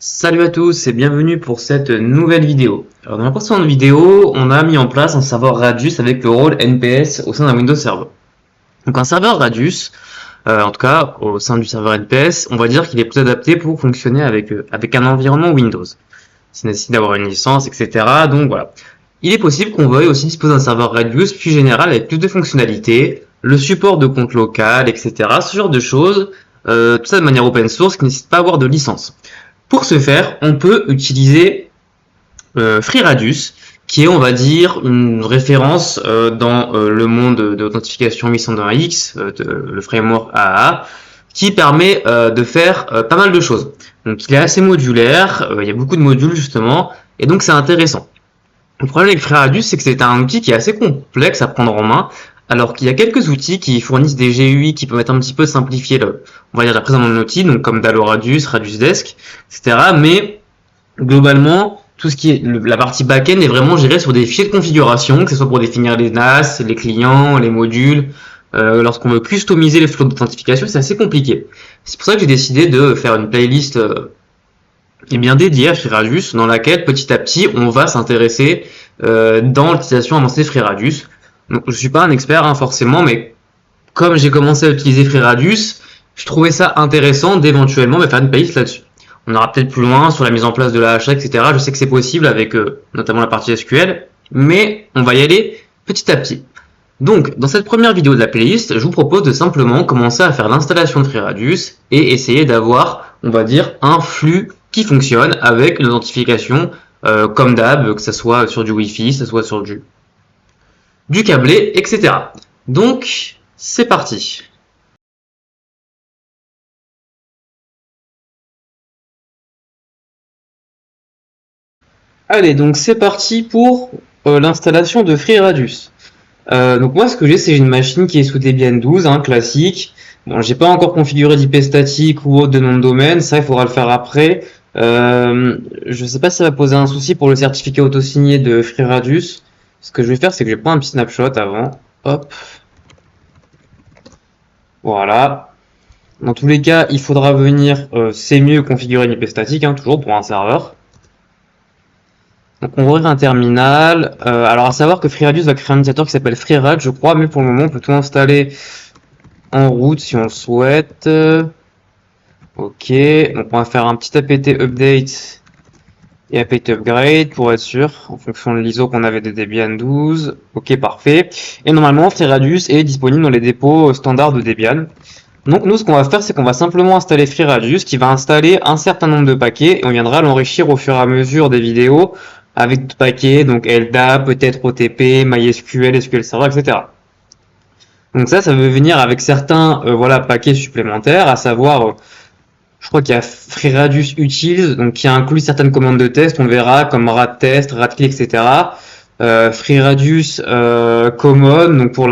Salut à tous et bienvenue pour cette nouvelle vidéo. Alors dans la précédente vidéo, on a mis en place un serveur Radius avec le rôle NPS au sein d'un Windows Server. Donc un serveur Radius, en tout cas au sein du serveur NPS, on va dire qu'il est plus adapté pour fonctionner avec un environnement Windows. Ça nécessite d'avoir une licence, etc. Donc voilà. Il est possible qu'on veuille aussi disposer d'un serveur Radius plus général avec plus de fonctionnalités, le support de compte local, etc. Ce genre de choses, tout ça de manière open source qui ne nécessite pas d'avoir de licence. Pour ce faire, on peut utiliser FreeRadius, qui est, on va dire, une référence dans le monde de l'authentification 802.1x, le framework AAA, qui permet de faire pas mal de choses. Donc il est assez modulaire, il y a beaucoup de modules justement, et donc c'est intéressant. Le problème avec FreeRadius, c'est que c'est un outil qui est assez complexe à prendre en main, alors qu'il y a quelques outils qui fournissent des GUI qui permettent un petit peu de simplifier on va dire la prise en main de l'outil, donc comme DalloRadius, RadiusDesk, etc. Mais globalement, tout ce qui est la partie back-end est vraiment gérée sur des fichiers de configuration, que ce soit pour définir les NAS, les clients, les modules. Lorsqu'on veut customiser les flows d'authentification, c'est assez compliqué. C'est pour ça que j'ai décidé de faire une playlist bien dédiée à FreeRadius, dans laquelle petit à petit on va s'intéresser dans l'utilisation avancée de FreeRadius. Donc, je suis pas un expert forcément, mais comme j'ai commencé à utiliser FreeRadius, je trouvais ça intéressant d'éventuellement faire une playlist là-dessus. On aura peut-être plus loin sur la mise en place de la HA, etc. Je sais que c'est possible avec notamment la partie SQL, mais on va y aller petit à petit. Donc, dans cette première vidéo de la playlist, je vous propose de simplement commencer à faire l'installation de FreeRadius et essayer d'avoir, on va dire, un flux qui fonctionne avec une authentification comme d'hab, que ce soit sur du Wi-Fi, que ce soit sur du câblé, etc. Donc, c'est parti. Allez, donc c'est parti pour l'installation de FreeRadius. Donc moi, ce que j'ai une machine qui est sous Debian 12, classique. Bon, j'ai pas encore configuré d'IP statique ou autre de nom de domaine, ça il faudra le faire après. Je sais pas si ça va poser un souci pour le certificat auto-signé de FreeRadius. Ce que je vais faire, c'est que je vais prendre un petit snapshot avant. Hop. Voilà. Dans tous les cas, il faudra venir, c'est mieux configurer une IP statique, toujours pour un serveur. Donc on va ouvrir un terminal. Alors à savoir que FreeRadius va créer un utilisateur qui s'appelle FreeRad, je crois, mais pour le moment on peut tout installer en route si on le souhaite. Ok, donc on va faire un petit apt update et apt upgrade pour être sûr, en fonction de l'ISO qu'on avait de Debian 12. Ok, parfait. Et normalement FreeRadius est disponible dans les dépôts standards de Debian. Donc nous, ce qu'on va faire, c'est qu'on va simplement installer FreeRadius, qui va installer un certain nombre de paquets, et on viendra l'enrichir au fur et à mesure des vidéos avec d'autres paquets, donc LDAP, peut-être OTP, MySQL, SQL Server, etc. Donc ça veut venir avec certains paquets supplémentaires, à savoir, je crois qu'il y a FreeRadius Utils, donc qui inclut certaines commandes de test, on verra, comme radtest, radclip, etc. FreeRadius Common, donc pour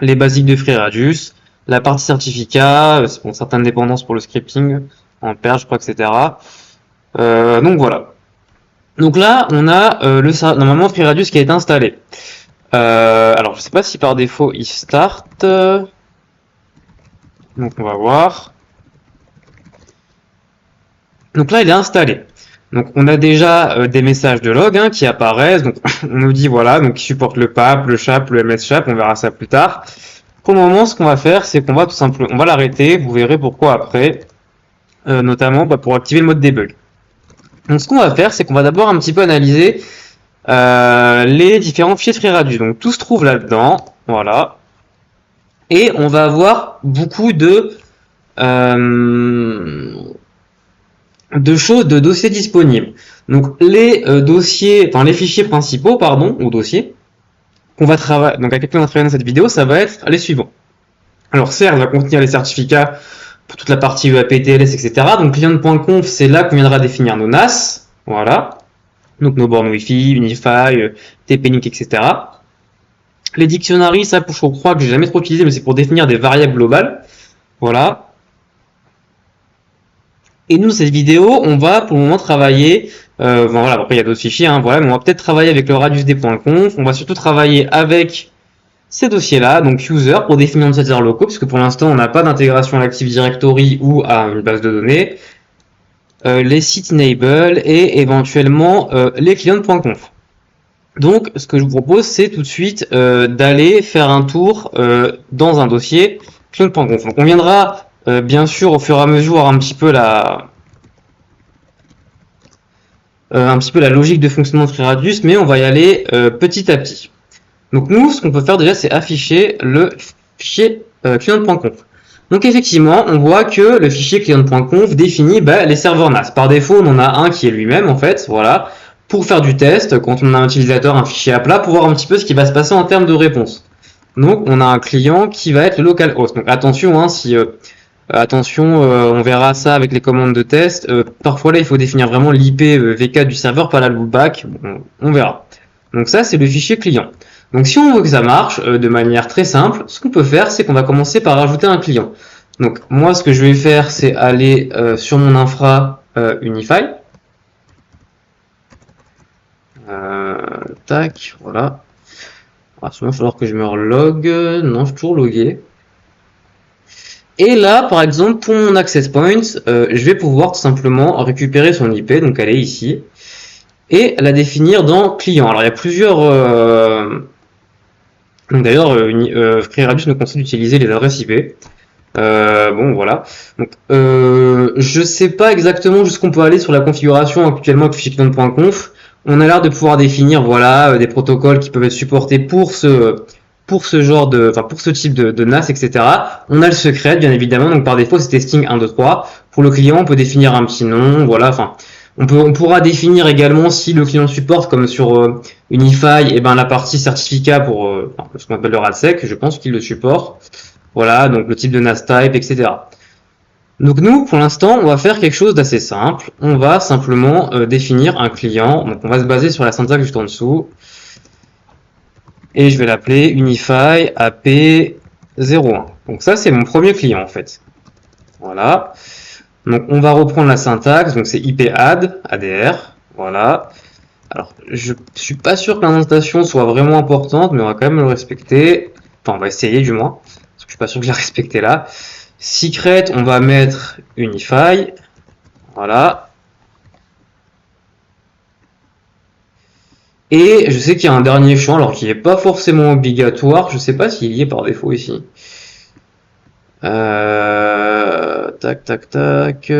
les basiques de FreeRadius. La partie certificat, c'est pour certaines dépendances pour le scripting, en Perl, je crois, etc. Donc voilà. Donc là, on a normalement FreeRadius qui a été installé. Alors, je sais pas si par défaut il start. Donc on va voir. Donc là, il est installé. Donc on a déjà des messages de log qui apparaissent. Donc on nous dit voilà, donc il supporte le PAP, le SHAP, le MS-SHAP. On verra ça plus tard. Pour le moment, ce qu'on va faire, c'est qu'on va tout simplement, on va l'arrêter. Vous verrez pourquoi après, notamment pour activer le mode debug. Donc, ce qu'on va faire, c'est qu'on va d'abord un petit peu analyser les différents fichiers de FreeRadius. Donc, tout se trouve là-dedans, voilà. Et on va avoir beaucoup de choses, de dossiers disponibles. Donc, les fichiers principaux, ou dossiers, qu'on va travailler, donc à quelqu'un va travailler dans cette vidéo, ça va être les suivants. Alors certes, va contenir les certificats pour toute la partie EAP, TLS, etc. Donc client.conf, c'est là qu'on viendra définir nos NAS, voilà. Donc nos bornes Wi-Fi, Unify, TP-Link, etc. Les dictionaries, ça je crois que j'ai jamais trop utilisé, mais c'est pour définir des variables globales, voilà. Et nous, cette vidéo, on va pour le moment travailler, voilà, après il y a d'autres fichiers, voilà, mais on va peut-être travailler avec le radiusd.conf, on va surtout travailler avec ces dossiers-là, donc user, pour définir nos utilisateurs locaux, puisque pour l'instant, on n'a pas d'intégration à l'Active Directory ou à une base de données. les site enable et éventuellement les clients.conf. Donc, ce que je vous propose, c'est tout de suite d'aller faire un tour dans un dossier client.conf. Donc, on viendra bien sûr au fur et à mesure un petit peu la logique de fonctionnement de FreeRadius, mais on va y aller petit à petit. Donc nous, ce qu'on peut faire déjà, c'est afficher le fichier client.conf. Donc effectivement, on voit que le fichier client.conf définit les serveurs NAS. Par défaut, on en a un qui est lui-même, en fait, voilà, pour faire du test, quand on a un utilisateur, un fichier à plat, pour voir un petit peu ce qui va se passer en termes de réponse. Donc on a un client qui va être le localhost. Donc attention, hein, on verra ça avec les commandes de test. Parfois là, il faut définir vraiment l'IP V4 du serveur, pas la loopback. Bon, on verra. Donc ça, c'est le fichier client. Donc si on veut que ça marche de manière très simple, ce qu'on peut faire, c'est qu'on va commencer par rajouter un client. Donc moi, ce que je vais faire, c'est aller sur mon infra Unify. Tac, voilà. Alors, il va falloir que je me relog. Non, je suis toujours logué. Et là, par exemple, pour mon access point, je vais pouvoir tout simplement récupérer son IP, donc elle est ici, et la définir dans client. Alors il y a plusieurs... D'ailleurs, FreeRadius nous conseille d'utiliser les adresses IP. Bon, voilà. Donc, je sais pas exactement jusqu'où on peut aller sur la configuration actuellement avec fichier client.conf. On a l'air de pouvoir définir, voilà, des protocoles qui peuvent être supportés pour ce genre de, enfin, pour ce type de NAS, etc. On a le secret, bien évidemment. Donc, par défaut, c'est testing 1, 2, 3. Pour le client, on peut définir un petit nom, voilà. Enfin, on pourra définir également si le client supporte, comme sur Unify, et ben la partie certificat pour ce qu'on appelle le RADSEC. Je pense qu'il le supporte. Voilà, donc le type de NAS type, etc. Donc nous, pour l'instant, on va faire quelque chose d'assez simple. On va simplement définir un client. Donc on va se baser sur la syntaxe juste en dessous. Et je vais l'appeler Unify AP01. Donc ça, c'est mon premier client en fait. Voilà. Donc on va reprendre la syntaxe. Donc c'est IPAD, ADR. Voilà. Alors, je suis pas sûr que l'indentation soit vraiment importante, mais on va quand même le respecter. Enfin, on va essayer du moins. Parce que je suis pas sûr que je l'ai respecté là. Secret, on va mettre Unify. Voilà. Et je sais qu'il y a un dernier champ, alors qui n'est pas forcément obligatoire. Je sais pas s'il y est par défaut ici. Tac, tac, tac.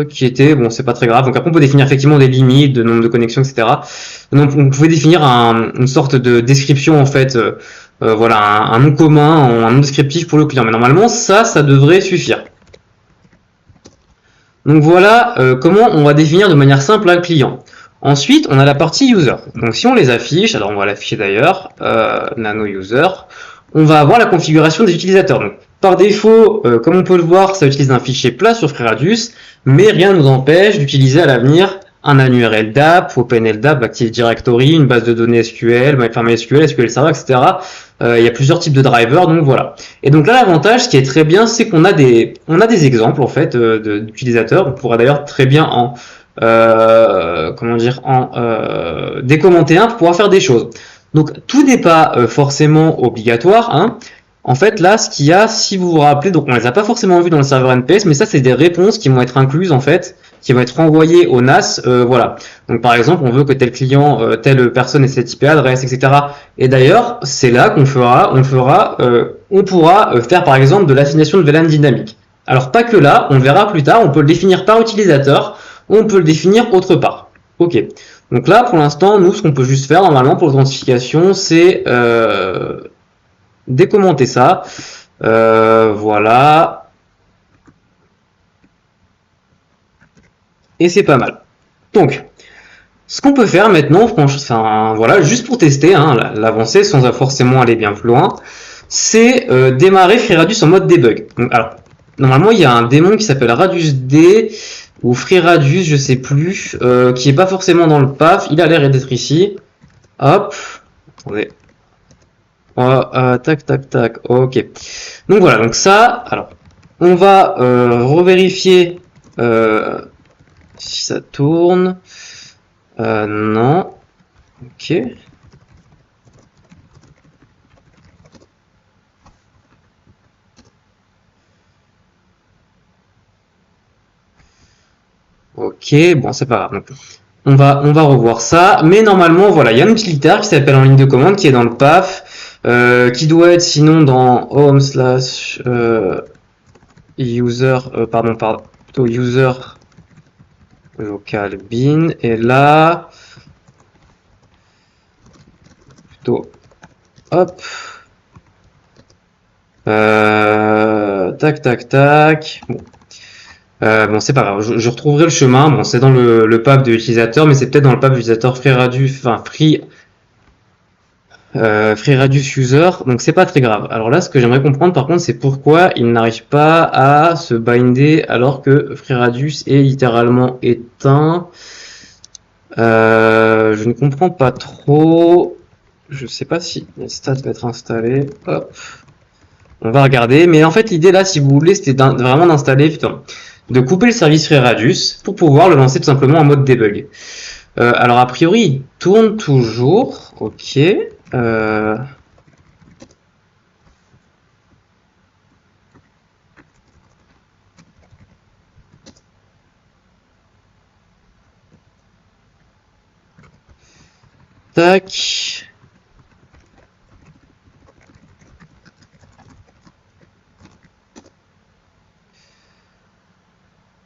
Qui était, bon, c'est pas très grave. Donc après, on peut définir effectivement des limites, de nombre de connexions, etc. Donc, on pouvait définir une sorte de description, en fait, voilà, un nom commun, un nom descriptif pour le client. Mais normalement, ça devrait suffire. Donc voilà comment on va définir de manière simple un client. Ensuite, on a la partie user. Donc si on les affiche, alors on va l'afficher d'ailleurs, nano user, on va avoir la configuration des utilisateurs. Donc, par défaut, comme on peut le voir, ça utilise un fichier plat sur FreeRadius, mais rien ne nous empêche d'utiliser à l'avenir un URL DAP, OpenLDAP, Active Directory, une base de données SQL, MySQL, SQL Server, etc. Il y a plusieurs types de drivers, donc voilà. Et donc là, l'avantage, ce qui est très bien, c'est qu'on a des exemples en fait d'utilisateurs. On pourra d'ailleurs très bien en décommenter un pour pouvoir faire des choses. Donc tout n'est pas forcément obligatoire, hein. En fait, là, ce qu'il y a, si vous vous rappelez, donc on les a pas forcément vus dans le serveur NPS, mais ça, c'est des réponses qui vont être incluses en fait, qui vont être envoyées au NAS, voilà. Donc par exemple, on veut que tel client, telle personne ait cette IP adresse, etc. Et d'ailleurs, c'est là qu'on on pourra faire par exemple de l'assignation de VLAN dynamique. Alors pas que là, on verra plus tard, on peut le définir par utilisateur, ou on peut le définir autre part. Ok. Donc là, pour l'instant, nous, ce qu'on peut juste faire normalement pour l'authentification, c'est décommenter ça. Voilà. Et c'est pas mal. Donc, ce qu'on peut faire maintenant, enfin, voilà, juste pour tester hein, l'avancée sans forcément aller bien plus loin, c'est démarrer FreeRadius en mode debug. Donc, alors, normalement, il y a un démon qui s'appelle Radius D ou FreeRadius, je sais plus, qui est pas forcément dans le PAF. Il a l'air d'être ici. Hop. Attendez. Tac, tac, tac. Ok. Donc voilà. Donc ça, alors, on va revérifier si ça tourne. Non. Ok. Ok, bon, c'est pas grave. Donc, on va revoir ça. Mais normalement, voilà, il y a un utilitaire qui s'appelle en ligne de commande, qui est dans le PAF, qui doit être sinon dans home slash user, plutôt user local bin. Et là, plutôt, hop, tac, tac, tac. Bon, c'est pas grave, je retrouverai le chemin. Bon, c'est dans le path de l'utilisateur, mais c'est peut-être dans le path de l'utilisateur free radius user, donc c'est pas très grave. Alors là, ce que j'aimerais comprendre par contre, c'est pourquoi il n'arrive pas à se binder alors que free radius est littéralement éteint. Je ne comprends pas trop. Je sais pas si les stats va être installé. Hop. On va regarder. Mais en fait, l'idée là, si vous voulez, c'était vraiment d'installer, putain, de couper le service free radius pour pouvoir le lancer tout simplement en mode debug. Alors a priori, il tourne toujours. Ok. Tac.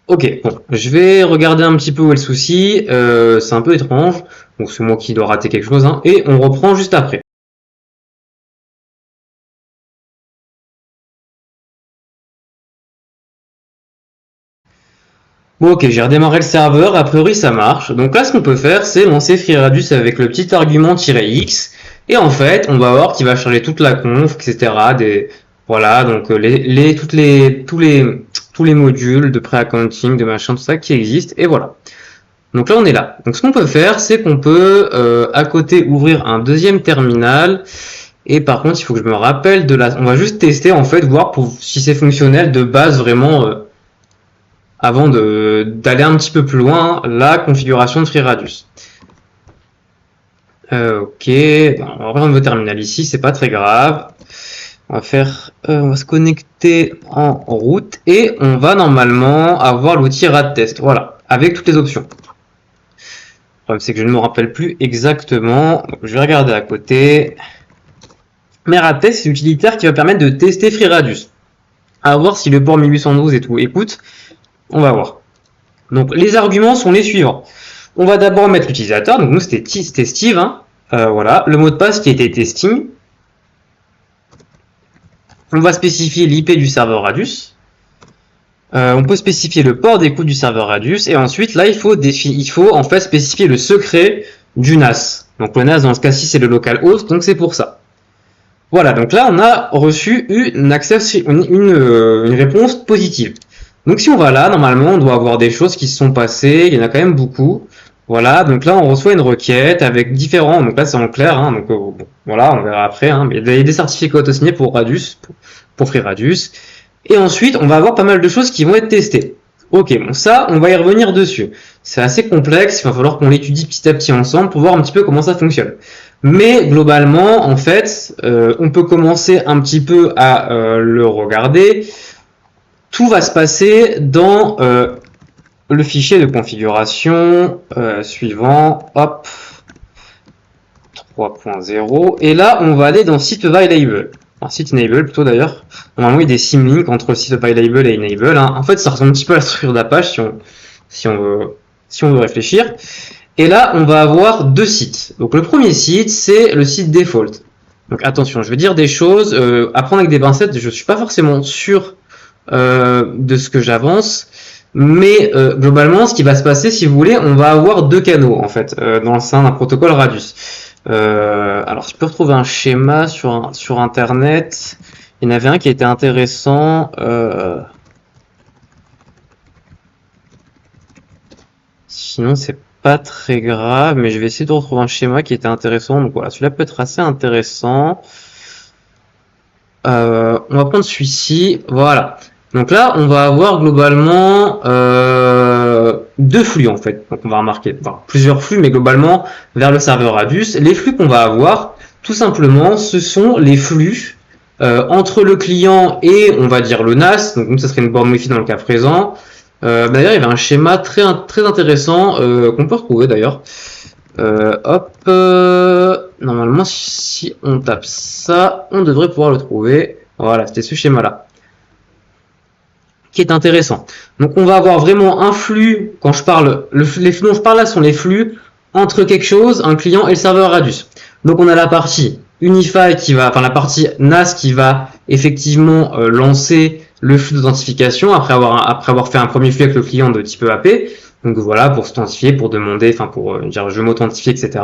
Ok, bon, je vais regarder un petit peu où est le souci. C'est un peu étrange. Donc c'est moi qui dois rater quelque chose, hein, et on reprend juste après. Bon, ok, j'ai redémarré le serveur, a priori ça marche. Donc là, ce qu'on peut faire, c'est lancer FreeRadius avec le petit argument "-x", et en fait, on va voir qu'il va charger toute la conf, etc. Voilà, donc tous les modules de pré-accounting, de machin, tout ça qui existent, et voilà. Donc là, on est là. Donc ce qu'on peut faire, c'est qu'on peut à côté ouvrir un deuxième terminal. Et par contre, il faut que je me rappelle on va juste tester en fait, voir si c'est fonctionnel de base vraiment. Avant d'aller un petit peu plus loin, la configuration de FreeRadius. Ok, on va ouvrir un nouveau terminal ici, c'est pas très grave. On va se connecter en route et on va normalement avoir l'outil RadTest, voilà, avec toutes les options. Le problème c'est que je ne me rappelle plus exactement, donc je vais regarder à côté. Mais RadTest, c'est l'utilitaire qui va permettre de tester FreeRadius. À voir si le port 1812 et tout écoute. On va voir. Donc les arguments sont les suivants. On va d'abord mettre l'utilisateur, donc nous c'était Steve, hein. Voilà, le mot de passe qui était testing. On va spécifier l'IP du serveur Radius. On peut spécifier le port d'écoute du serveur Radius, et ensuite là il faut en fait spécifier le secret du NAS. Donc le NAS dans ce cas-ci c'est le localhost, donc c'est pour ça. Voilà, donc là on a reçu une réponse positive. Donc si on va là, normalement on doit avoir des choses qui se sont passées, il y en a quand même beaucoup. Voilà, donc là on reçoit une requête avec différents, donc là c'est en clair, hein, donc bon, voilà, on verra après, hein, mais il y a des certificats auto-signés pour Radius, pour FreeRadius. Et ensuite on va avoir pas mal de choses qui vont être testées. Ok, bon ça on va y revenir dessus. C'est assez complexe, il va falloir qu'on l'étudie petit à petit ensemble pour voir un petit peu comment ça fonctionne. Mais globalement, en fait, on peut commencer un petit peu à le regarder. Tout va se passer dans le fichier de configuration suivant, hop, 3.0, et là on va aller dans site available, enfin site enable plutôt d'ailleurs. Normalement il y a des symlinks entre site available et enable, hein. En fait ça ressemble un petit peu à la structure d'Apache si on veut réfléchir. Et là on va avoir deux sites. Donc le premier site c'est le site default. Donc attention, je vais dire des choses à prendre avec des pincettes, je suis pas forcément sûr de ce que j'avance, mais globalement ce qui va se passer, si vous voulez, on va avoir deux canaux en fait dans le sein d'un protocole Radius. Alors si je peux retrouver un schéma sur internet, il y en avait un qui était intéressant, sinon c'est pas très grave, mais je vais essayer de retrouver un schéma qui était intéressant. Donc voilà, celui-là peut être assez intéressant. On va prendre celui-ci, voilà. Donc là, on va avoir globalement deux flux en fait. Donc on va remarquer plusieurs flux, mais globalement vers le serveur Radius. Les flux qu'on va avoir, tout simplement, ce sont les flux entre le client et on va dire le NAS. Donc ça serait une borne Wi-Fi dans le cas présent. D'ailleurs, il y avait un schéma très intéressant qu'on peut retrouver d'ailleurs. Hop, normalement, si on tape ça, on devrait pouvoir le trouver. Voilà, c'était ce schéma-là qui est intéressant. Donc, on va avoir vraiment un flux. Quand je parle, les flux dont je parle là sont les flux entre quelque chose, un client et le serveur Radius. Donc, on a la partie Unify qui va, enfin la partie NAS qui va effectivement lancer le flux d'authentification après avoir fait un premier flux avec le client de type EAP. Donc voilà, pour s'authentifier, pour demander, enfin pour dire je veux m'authentifier, etc.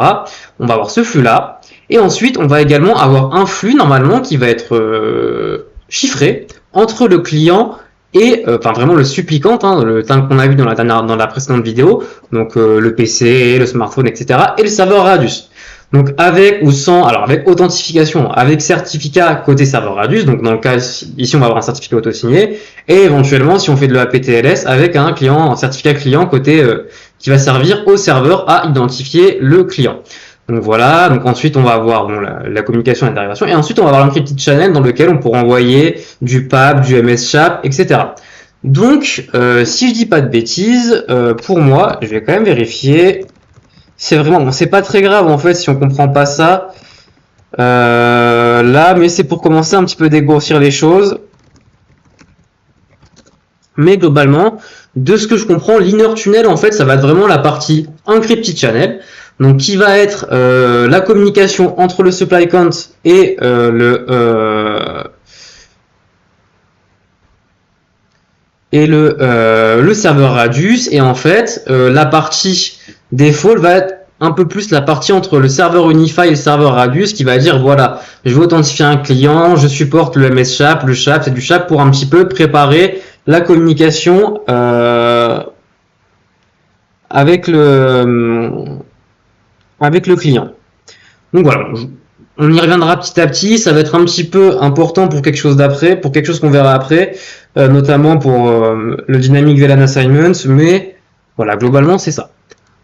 On va avoir ce flux-là. Et ensuite, on va également avoir un flux normalement qui va être chiffré entre le client et enfin vraiment le supplicant, hein, le temps qu'on a vu dans la précédente vidéo, donc le PC, le smartphone, etc. et le serveur Radius. Donc avec ou sans, alors avec authentification, avec certificat côté serveur Radius, donc dans le cas ici on va avoir un certificat auto-signé, et éventuellement si on fait de l'APTLS avec un certificat client côté qui va servir au serveur à identifier le client. Donc voilà, donc ensuite on va avoir bon, la communication et la dérivation, et ensuite on va avoir l'encrypted channel dans lequel on pourra envoyer du PAP, du MS-SHAP, etc. Donc si je dis pas de bêtises, pour moi, je vais quand même vérifier. C'est vraiment, bon, c'est pas très grave en fait si on comprend pas ça là, mais c'est pour commencer un petit peu dégrossir les choses. Mais globalement, de ce que je comprends, l'inner tunnel en fait, ça va être vraiment la partie encrypted channel. Donc qui va être la communication entre le supply count et le serveur Radius. Et en fait, la partie default va être un peu plus la partie entre le serveur Unify et le serveur Radius qui va dire voilà, je veux authentifier un client, je supporte le MS-SHAP, le SHAP, c'est du SHAP pour un petit peu préparer la communication avec le client. Donc voilà, on y reviendra petit à petit, ça va être un petit peu important pour quelque chose d'après, pour quelque chose qu'on verra après, notamment pour le Dynamic VLAN Assignment, mais voilà, globalement c'est ça.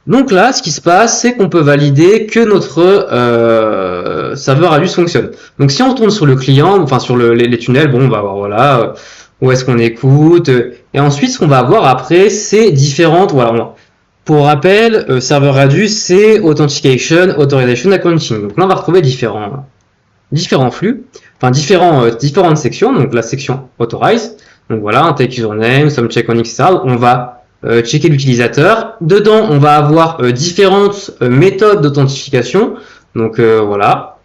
Donc là, ce qui se passe, c'est qu'on peut valider que notre serveur Radius fonctionne. Donc si on retourne sur le client, enfin sur les tunnels, bon, on va voir voilà, où est-ce qu'on écoute, et ensuite ce qu'on va avoir après, c'est différentes, voilà, pour rappel, serveur Radius, c'est Authentication, Authorization, Accounting. Donc là, on va retrouver différents flux, enfin différentes sections. Donc la section Authorize, donc voilà, un take username, some check on etc. On va checker l'utilisateur. Dedans, on va avoir différentes méthodes d'authentification. Donc voilà.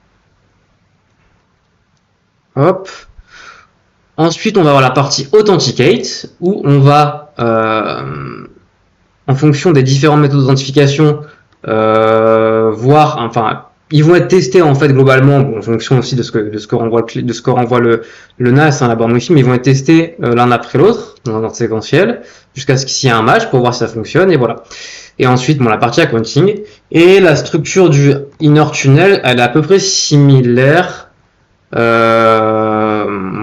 Hop. Ensuite, on va avoir la partie Authenticate, où on va en fonction des différentes méthodes d'authentification, voir, enfin, ils vont être testés en fait globalement, bon, en fonction aussi de ce que renvoie le NAS, hein, la borne Wi-Fi, mais ils vont être testés l'un après l'autre dans un ordre séquentiel jusqu'à ce qu'il y ait un match pour voir si ça fonctionne et voilà. Et ensuite, bon, la partie accounting et la structure du inner tunnel, elle est à peu près similaire.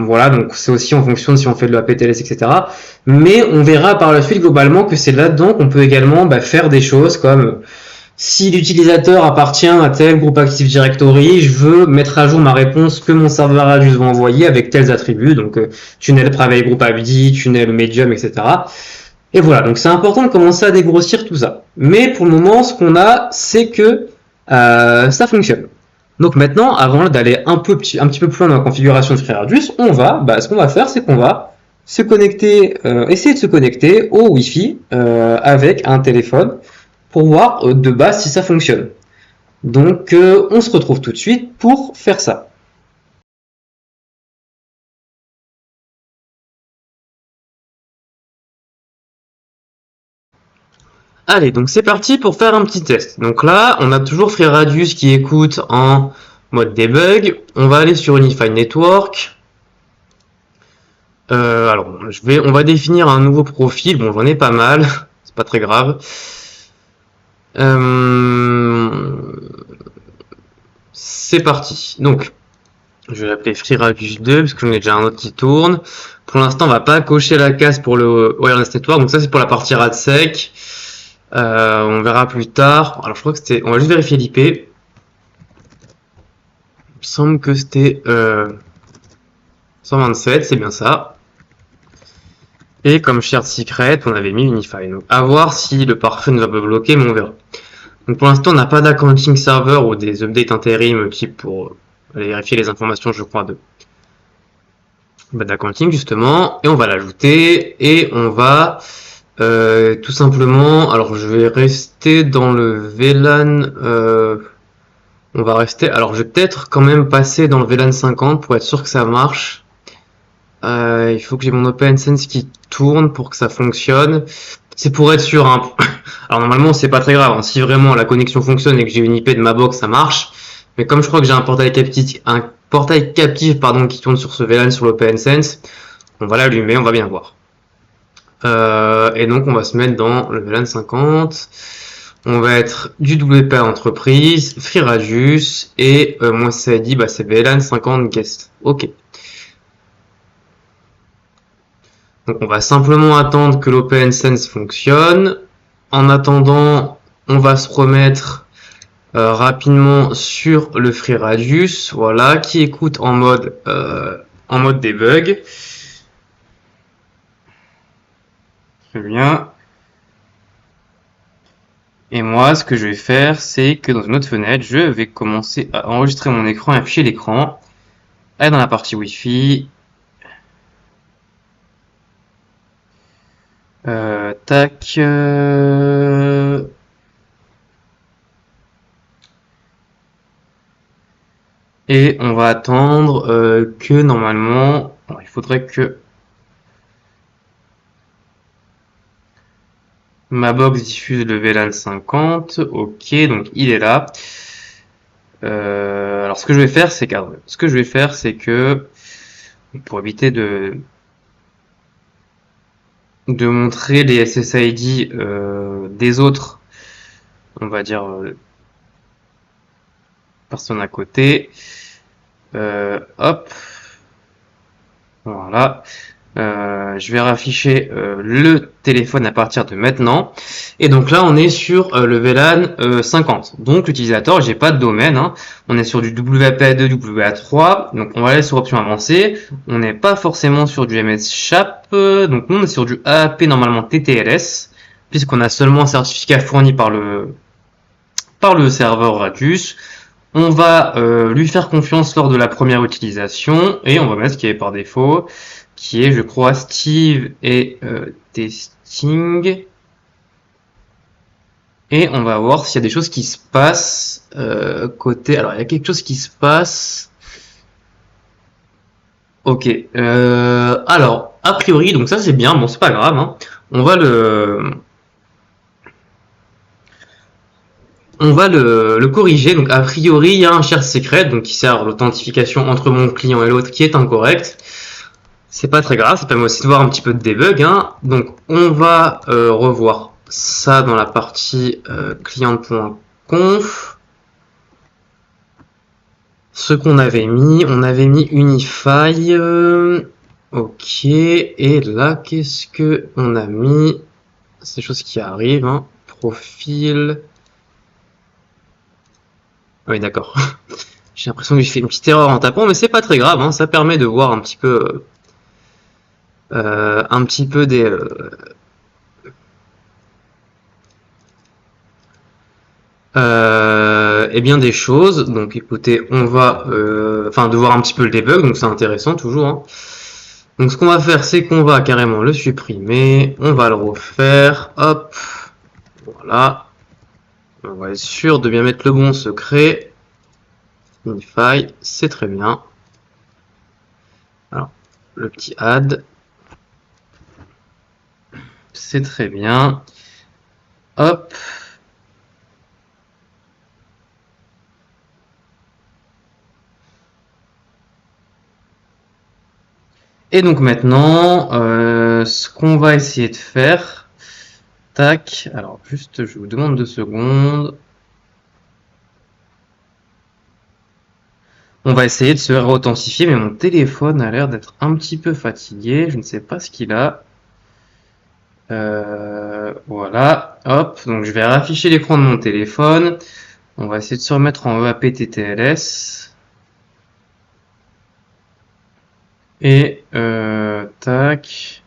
Voilà, donc c'est aussi en fonction de si on fait de la PTLS, etc. Mais on verra par la suite globalement que c'est là-dedans qu'on peut également faire des choses comme si l'utilisateur appartient à tel groupe Active Directory, je veux mettre à jour ma réponse que mon serveur Radius va envoyer avec tels attributs, donc tunnel private group ID, tunnel medium, etc. Et voilà, donc c'est important de commencer à dégrossir tout ça. Mais pour le moment, ce qu'on a, c'est que ça fonctionne. Donc maintenant, avant d'aller un petit peu plus loin dans la configuration de FreeRadius, ce qu'on va faire, c'est qu'on va se connecter, essayer de se connecter au Wi-Fi avec un téléphone pour voir de base si ça fonctionne. Donc on se retrouve tout de suite pour faire ça. Allez, donc c'est parti pour faire un petit test. Donc là, on a toujours FreeRadius qui écoute en mode debug. On va aller sur Unify Network. Alors, on va définir un nouveau profil. Bon, j'en ai pas mal, c'est pas très grave. C'est parti. Donc, je vais l'appeler FreeRadius 2 parce que j'en ai déjà un autre qui tourne. Pour l'instant, on va pas cocher la case pour le Wireless Network. Donc ça, c'est pour la partie RADSEC. On verra plus tard. Alors, je crois que c'était. On va juste vérifier l'IP. Il me semble que c'était 127, c'est bien ça. Et comme shared secret, on avait mis Unify. Donc à voir si le pare-feu ne va pas bloquer, mais on verra. Donc pour l'instant, on n'a pas d'accounting server ou des updates intérim type pour aller vérifier les informations, je crois, d'accounting justement. Et on va l'ajouter et on va tout simplement. Alors je vais rester dans le VLAN. On va rester. Alors je vais peut-être quand même passer dans le VLAN 50 pour être sûr que ça marche. Il faut que j'ai mon OpenSense qui tourne pour que ça fonctionne. C'est pour être sûr, hein. Alors normalement c'est pas très grave, hein. Si vraiment la connexion fonctionne et que j'ai une IP de ma box, ça marche. Mais comme je crois que j'ai un portail captif pardon, qui tourne sur ce VLAN sur l'OpenSense, on va l'allumer, on va bien voir. Et donc on va se mettre dans le VLAN 50. On va être du WP entreprise, FreeRadius et moi ça dit bah c'est VLAN 50 guest. Ok. Donc on va simplement attendre que l'OpenSense fonctionne. En attendant, on va se remettre rapidement sur le FreeRadius, voilà, qui écoute en mode debug. Très bien. Et moi, ce que je vais faire, c'est que dans une autre fenêtre, je vais commencer à enregistrer mon écran et afficher l'écran. Aller dans la partie Wi-Fi. Tac. Et on va attendre que normalement, il faudrait que ma box diffuse le VLAN 50. Ok, donc il est là. Alors ce que je vais faire, c'est que pour éviter de montrer les SSID des autres, on va dire personnes à côté. Hop, voilà. Je vais rafficher le téléphone à partir de maintenant. Et donc là, on est sur le VLAN 50. Donc l'utilisateur, j'ai pas de domaine. Hein. On est sur du WPA2, WPA3. Donc on va aller sur option avancée. On n'est pas forcément sur du MS SHAP. Donc nous, on est sur du AAP normalement TTLS, puisqu'on a seulement un certificat fourni par le serveur Radius. On va lui faire confiance lors de la première utilisation et on va mettre ce qui est par défaut, qui est, je crois, Steve et testing. Et on va voir s'il y a des choses qui se passent côté. Alors, il y a quelque chose qui se passe. Ok. Alors, a priori, donc ça c'est bien. Bon, c'est pas grave. Hein. On va le corriger. Donc, a priori, il y a un share secret donc qui sert à l'authentification entre mon client et l'autre qui est incorrect. C'est pas très grave, ça permet aussi de voir un petit peu de debug. Hein. Donc, on va revoir ça dans la partie client.conf. Ce qu'on avait mis, on avait mis Unify. Ok, et là, qu'est-ce que on a mis? C'est des choses qui arrivent. Hein. Profil. Oui, d'accord. J'ai l'impression que j'ai fait une petite erreur en tapant, mais c'est pas très grave. Hein. Ça permet de voir un petit peu des eh bien des choses. Donc écoutez, on va de voir un petit peu le debug, donc c'est intéressant toujours. Hein. Donc ce qu'on va faire, c'est qu'on va carrément le supprimer, on va le refaire, hop, voilà. On va être sûr de bien mettre le bon secret. Unify, c'est très bien. Alors, le petit add, c'est très bien. Hop. Et donc maintenant, ce qu'on va essayer de faire, tac, alors juste je vous demande 2 secondes. On va essayer de se réauthentifier, mais mon téléphone a l'air d'être un petit peu fatigué, je ne sais pas ce qu'il a. Voilà, hop, donc je vais rafficher l'écran de mon téléphone. On va essayer de se remettre en EAP TTLS. Et tac.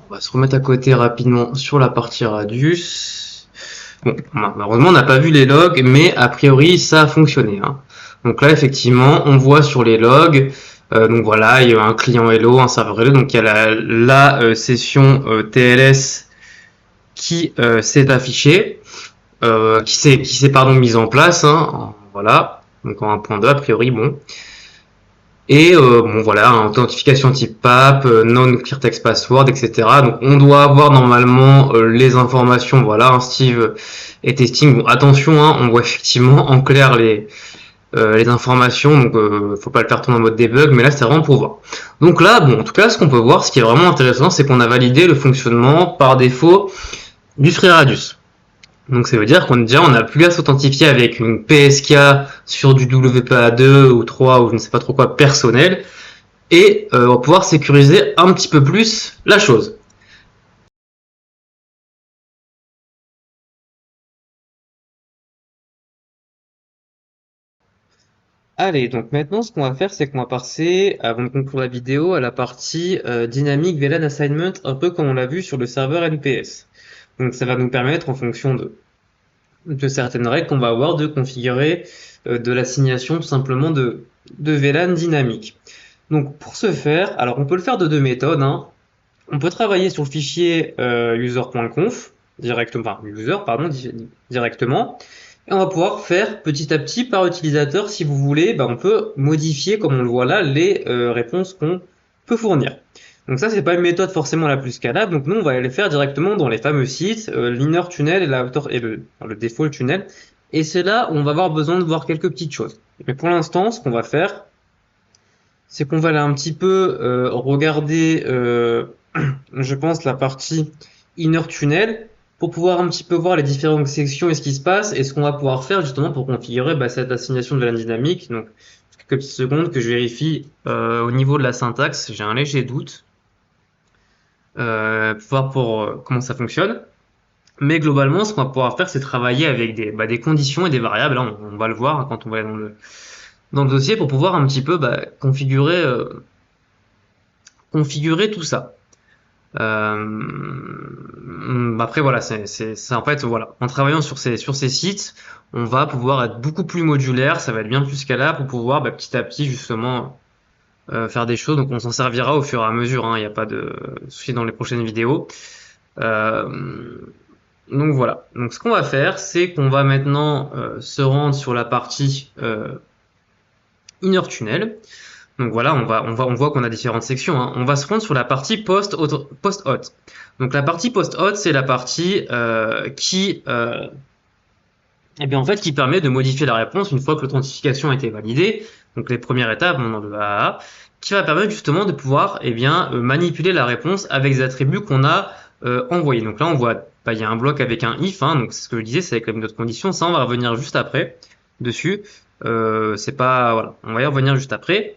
On va se remettre à côté rapidement sur la partie Radius. Bon, malheureusement, on n'a pas vu les logs, mais a priori, ça a fonctionné, hein. Donc là, effectivement, on voit sur les logs, donc voilà, il y a un client Hello, un serveur Hello, donc il y a la session TLS qui s'est affichée, qui s'est pardon mise en place, hein, voilà, donc en 1.2 a priori, bon. Et bon voilà, authentification type PAP, non clear text password, etc. Donc on doit avoir normalement les informations, voilà, hein, Steve et testing. Bon attention, hein, on voit effectivement en clair les informations, donc faut pas le faire tourner en mode debug, mais là c'est vraiment pour voir. Donc là, bon en tout cas ce qu'on peut voir, ce qui est vraiment intéressant, c'est qu'on a validé le fonctionnement par défaut du FreeRadius. Donc ça veut dire qu'on déjà on n'a plus à s'authentifier avec une PSK sur du WPA2 ou 3 ou je ne sais pas trop quoi personnel, et on va pouvoir sécuriser un petit peu plus la chose. Allez, donc maintenant ce qu'on va faire, c'est qu'on va passer, avant de conclure la vidéo, à la partie dynamique VLAN assignment, un peu comme on l'a vu sur le serveur NPS. Donc ça va nous permettre, en fonction de certaines règles qu'on va avoir, de configurer de l'assignation tout simplement de VLAN dynamique. Donc pour ce faire, alors on peut le faire de deux méthodes, hein. On peut travailler sur le fichier user.conf directement, enfin user pardon directement, et on va pouvoir faire petit à petit par utilisateur. Si vous voulez, bah, on peut modifier, comme on le voit là, les réponses qu'on peut fournir. Donc ça, c'est pas une méthode forcément la plus scalable. Donc nous, on va aller les faire directement dans les fameux sites, l'inner tunnel et le default tunnel. Et c'est là où on va avoir besoin de voir quelques petites choses. Mais pour l'instant, ce qu'on va faire, c'est qu'on va aller un petit peu regarder, je pense, la partie inner tunnel pour pouvoir un petit peu voir les différentes sections et ce qui se passe et ce qu'on va pouvoir faire justement pour configurer cette assignation de VLAN dynamique. Donc, quelques petites secondes que je vérifie au niveau de la syntaxe. J'ai un léger doute pour voir comment ça fonctionne. Mais globalement, ce qu'on va pouvoir faire, c'est travailler avec des conditions et des variables. Là, on va le voir, hein, quand on va aller dans le dossier pour pouvoir un petit peu configurer tout ça. Après voilà, c'est en fait voilà, en travaillant sur ces sites, on va pouvoir être beaucoup plus modulaire, ça va être bien plus scalable pour pouvoir petit à petit justement faire des choses. Donc on s'en servira au fur et à mesure, hein, il n'y a pas de souci dans les prochaines vidéos. Donc voilà. Donc ce qu'on va faire, c'est qu'on va maintenant se rendre sur la partie inner tunnel. Donc voilà, on voit qu'on a différentes sections, hein. On va se rendre sur la partie post-hot. Donc la partie post-hot, c'est la partie en fait, qui permet de modifier la réponse une fois que l'authentification a été validée. Donc les premières étapes, on en le AAA, qui va permettre justement de pouvoir manipuler la réponse avec les attributs qu'on a envoyés. Donc là, on voit, il y a un bloc avec un if, hein, donc c'est ce que je disais, c'est avec notre condition. Ça, on va revenir juste après dessus. C'est pas, voilà, on va y revenir juste après.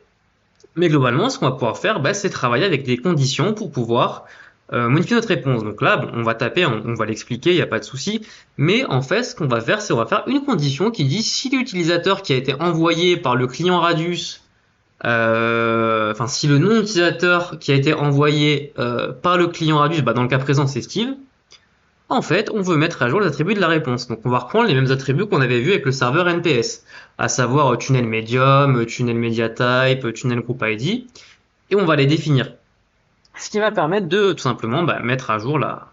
Mais globalement, ce qu'on va pouvoir faire, c'est travailler avec des conditions pour pouvoir modifier notre réponse. Donc là, on va taper, on va l'expliquer, il n'y a pas de souci. Mais en fait, ce qu'on va faire, c'est on va faire une condition qui dit si l'utilisateur qui a été envoyé par le client Radius, si le nom d'utilisateur qui a été envoyé par le client Radius, dans le cas présent c'est Steve, en fait, on veut mettre à jour les attributs de la réponse. Donc on va reprendre les mêmes attributs qu'on avait vus avec le serveur NPS, à savoir tunnel medium, tunnel media type, tunnel group ID, et on va les définir. Ce qui va permettre de tout simplement mettre à jour la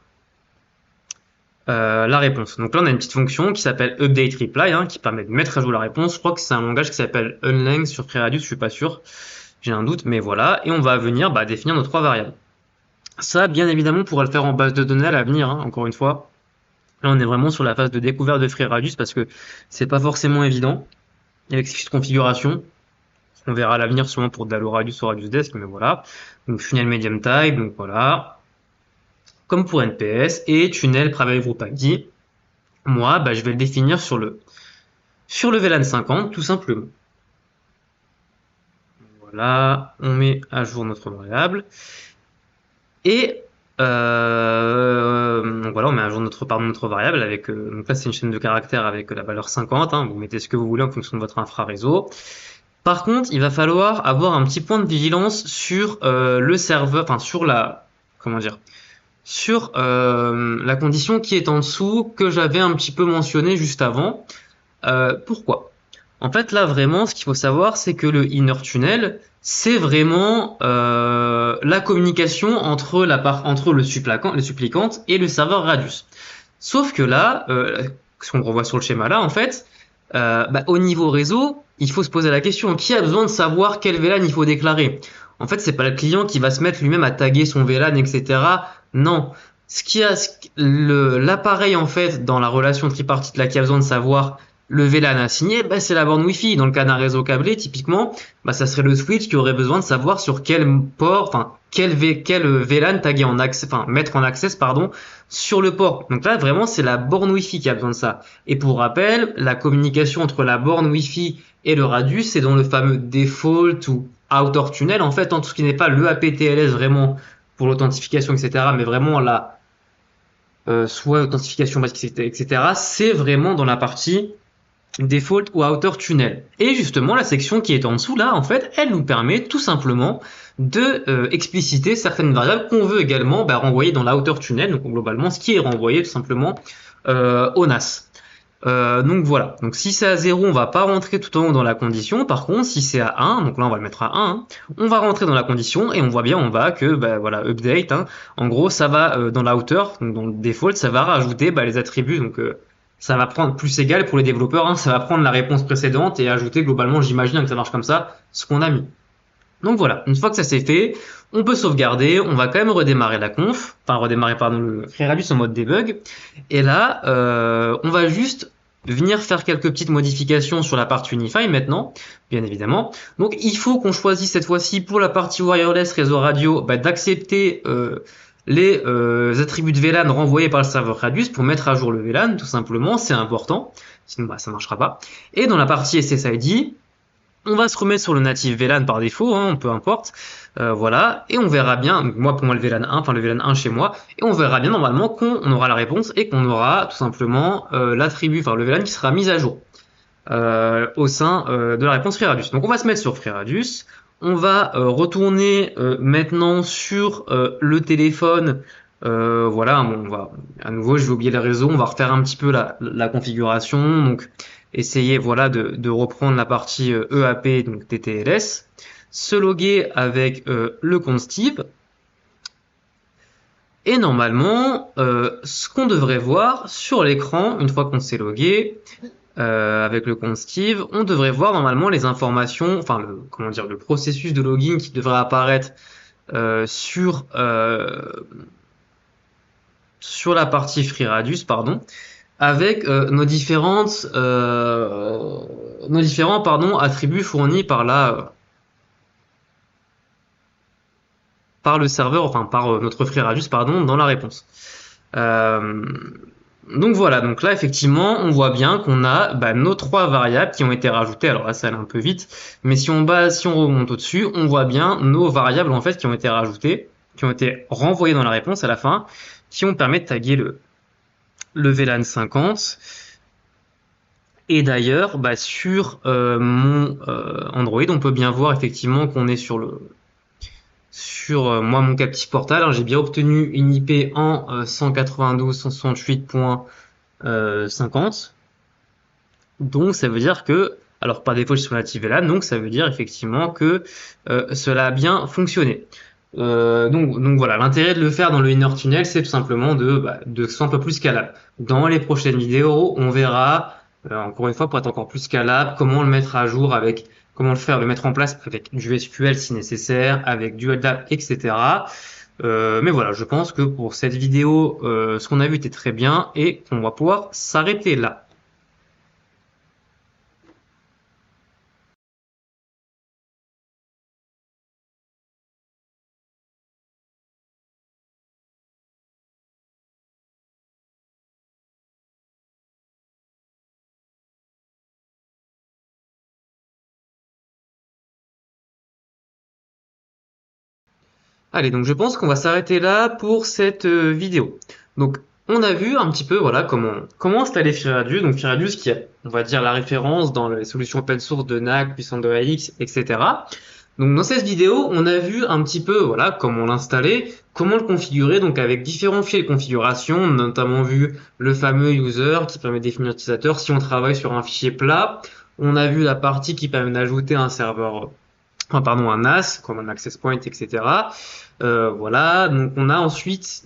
réponse. Donc là, on a une petite fonction qui s'appelle update reply, hein, qui permet de mettre à jour la réponse. Je crois que c'est un langage qui s'appelle unlang sur FreeRadius, je suis pas sûr, j'ai un doute, mais voilà. Et on va venir définir nos trois variables. Ça, bien évidemment, on pourra le faire en base de données à l'avenir, hein, encore une fois. Là, on est vraiment sur la phase de découverte de FreeRadius parce que c'est pas forcément évident avec ces fiches de configuration. On verra à l'avenir sûrement pour Dalo Radius ou Radius Desk, mais voilà. Donc tunnel medium type, donc voilà. Comme pour NPS et tunnel private group ID. Moi, je vais le définir sur le VLAN 50, tout simplement. Voilà, on met à jour notre variable. Et donc voilà, on met à jour notre variable avec donc là c'est une chaîne de caractères avec la valeur 50, hein, vous mettez ce que vous voulez en fonction de votre infra-réseau. Par contre, il va falloir avoir un petit point de vigilance sur le serveur, enfin sur sur la condition qui est en dessous que j'avais un petit peu mentionné juste avant. Pourquoi? En fait, là vraiment, ce qu'il faut savoir, c'est que le inner tunnel, c'est vraiment la communication entre entre le supplicante et le serveur Radius. Sauf que là, ce qu'on revoit sur le schéma là, en fait, au niveau réseau, il faut se poser la question, qui a besoin de savoir quel VLAN il faut déclarer? En fait, c'est pas le client qui va se mettre lui-même à taguer son VLAN, etc. Non. L'appareil, en fait, dans la relation tripartite là, qui a besoin de savoir le VLAN assigné, c'est la borne Wi-Fi. Dans le cas d'un réseau câblé, typiquement, ça serait le switch qui aurait besoin de savoir sur quel port, enfin, quel VLAN taguer en accès, enfin, mettre en access, pardon, sur le port. Donc là, vraiment, c'est la borne Wi-Fi qui a besoin de ça. Et pour rappel, la communication entre la borne Wi-Fi et le radius, c'est dans le fameux default ou outer tunnel, en fait, en tout ce qui n'est pas le APTLS vraiment pour l'authentification, etc., mais vraiment la soit authentification basique, etc., c'est vraiment dans la partie default ou outer tunnel. Et justement, la section qui est en dessous, là, en fait, elle nous permet tout simplement de expliciter certaines variables qu'on veut également renvoyer dans l'outer tunnel, donc globalement, ce qui est renvoyé tout simplement au NAS. Donc voilà, donc si c'est à 0, on va pas rentrer tout en haut dans la condition. Par contre, si c'est à 1, donc là on va le mettre à 1, on va rentrer dans la condition et on voit bien en bas que voilà, update, en gros ça va dans l'outer, donc dans le default, ça va rajouter les attributs, donc ça va prendre plus égal pour les développeurs, ça va prendre la réponse précédente et ajouter globalement, j'imagine que ça marche comme ça, ce qu'on a mis. Donc voilà, une fois que ça c'est fait, on peut sauvegarder, on va quand même redémarrer la conf, enfin redémarrer pardon le FreeRadius en mode debug, et là on va juste venir faire quelques petites modifications sur la partie Unify maintenant, bien évidemment. Donc il faut qu'on choisisse cette fois-ci pour la partie wireless réseau radio d'accepter les attributs de VLAN renvoyés par le serveur Radius pour mettre à jour le VLAN, tout simplement, c'est important, sinon ça marchera pas. Et dans la partie SSID, on va se remettre sur le native VLAN par défaut, peu importe, voilà, et on verra bien, moi pour moi le VLAN 1, enfin le VLAN 1 chez moi, et on verra bien normalement qu'on aura la réponse et qu'on aura tout simplement l'attribut, enfin le VLAN qui sera mis à jour au sein de la réponse FreeRadius. Donc on va se mettre sur FreeRadius, on va retourner maintenant sur le téléphone, voilà, on va, à nouveau je vais oublier les réseaux, on va refaire un petit peu la configuration, donc essayer voilà de reprendre la partie EAP, donc TTLS, se loguer avec le compte Steve, et normalement ce qu'on devrait voir sur l'écran une fois qu'on s'est logué avec le compte Steve, on devrait voir normalement les informations, enfin le processus de login qui devrait apparaître sur la partie FreeRadius, pardon, avec nos différents attributs fournis par le serveur, enfin par notre FreeRadius, pardon, dans la réponse. Donc voilà, donc là effectivement on voit bien qu'on a nos trois variables qui ont été rajoutées. Alors là ça allait un peu vite, mais si on remonte au-dessus, on voit bien nos variables en fait qui ont été rajoutées, qui ont été renvoyées dans la réponse à la fin, qui ont permis de taguer le VLAN 50. Et d'ailleurs, sur mon Android, on peut bien voir effectivement qu'on est sur moi mon captif portal, j'ai bien obtenu une IP en 192.168.50. Donc ça veut dire que, alors par défaut je suis sur native VLAN, donc ça veut dire effectivement que cela a bien fonctionné. Donc voilà, l'intérêt de le faire dans le inner tunnel, c'est tout simplement de que ce soit un peu plus scalable. Dans les prochaines vidéos, on verra encore une fois pour être encore plus scalable, comment le mettre à jour comment le mettre en place avec du SQL si nécessaire, avec du LDAP, etc. Mais voilà, je pense que pour cette vidéo, ce qu'on a vu était très bien et qu'on va pouvoir s'arrêter là. Allez, donc je pense qu'on va s'arrêter là pour cette vidéo. Donc on a vu un petit peu voilà comment installer FreeRadius. Donc FreeRadius qui est, on va dire, la référence dans les solutions open source de NAC, puissance de AX, etc. Donc dans cette vidéo, on a vu un petit peu voilà comment l'installer, comment le configurer? Donc avec différents fichiers de configuration, on a notamment vu le fameux user qui permet de définir l'utilisateur si on travaille sur un fichier plat. On a vu la partie qui permet d'ajouter un serveur, enfin, pardon, un NAS, comme un access point, etc. Voilà, donc on a ensuite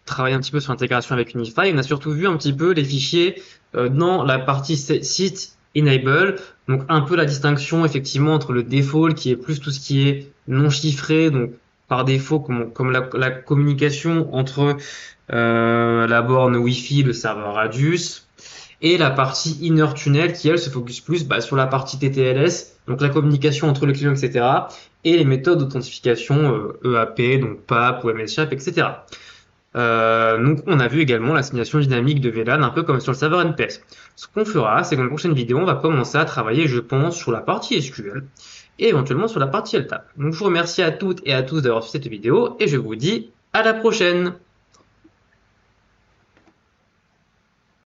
travaillé un petit peu sur l'intégration avec Unify. On a surtout vu un petit peu les fichiers dans la partie site enable, donc un peu la distinction effectivement entre le default qui est plus tout ce qui est non chiffré, donc par défaut comme la communication entre la borne Wi-Fi, le serveur Radius, et la partie inner tunnel qui elle se focus plus sur la partie TTLS, donc la communication entre le client, etc. et les méthodes d'authentification EAP, donc PAP ou MSCHAP, etc. Donc on a vu également l'assignation dynamique de VLAN, un peu comme sur le serveur NPS. Ce qu'on fera, c'est que dans la prochaine vidéo, on va commencer à travailler, je pense, sur la partie SQL et éventuellement sur la partie LTAP. Donc je vous remercie à toutes et à tous d'avoir suivi cette vidéo et je vous dis à la prochaine.